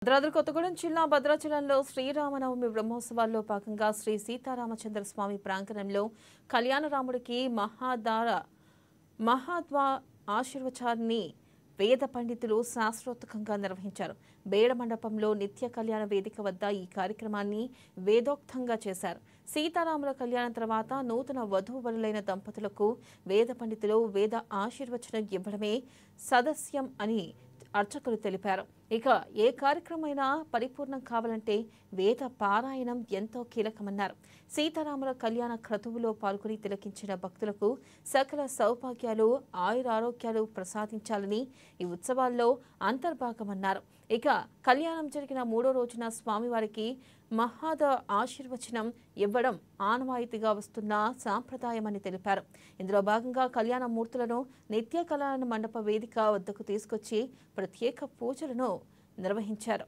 భద్రాద్రి కొత్తగూడెం జిల్లా భద్రాచలంలో శ్రీరామనవమి బ్రహ్మోత్సవాల్లో భాగంగా శ్రీ సీతారామచంద్ర స్వామి ప్రాంగణంలో కళ్యాణరాముడికి మహాద్వా ఆశీర్వచనాన్ని వేద పండితులు శాస్త్రోక్తంగా నిర్వహించారు. బేడ మండపంలో నిత్య కళ్యాణ వేదిక వద్ద ఈ కార్యక్రమాన్ని వేదోక్తంగా చేశారు. సీతారాముల కళ్యాణం తర్వాత నూతన వధూవరులైన దంపతులకు వేద పండితులు వేద ఆశీర్వచనం ఇవ్వడమే సదస్యం అని అర్చకులు తెలిపారు. ఇక ఏ కార్యక్రమైనా పరిపూర్ణం కావాలంటే వేద పారాయణం ఎంతో కీలకమన్నారు. సీతారాముల కళ్యాణ క్రతువులో పాల్గొని తిలకించిన భక్తులకు సకల సౌభాగ్యాలు ఆయురారోగ్యాలు ప్రసాదించాలని ఈ ఉత్సవాల్లో అంతర్భాగమన్నారు. ఇక కళ్యాణం జరిగిన 3వ రోజున స్వామివారికి మహాద ఆశీర్వచనం ఇవ్వడం ఆనవాయితీగా వస్తున్న సాంప్రదాయమని తెలిపారు. ఇందులో భాగంగా కళ్యాణ మూర్తులను నిత్య కళ్యాణ మండప వేదిక వద్దకు తీసుకొచ్చి ప్రత్యేక పూజలను నిర్వహించారు.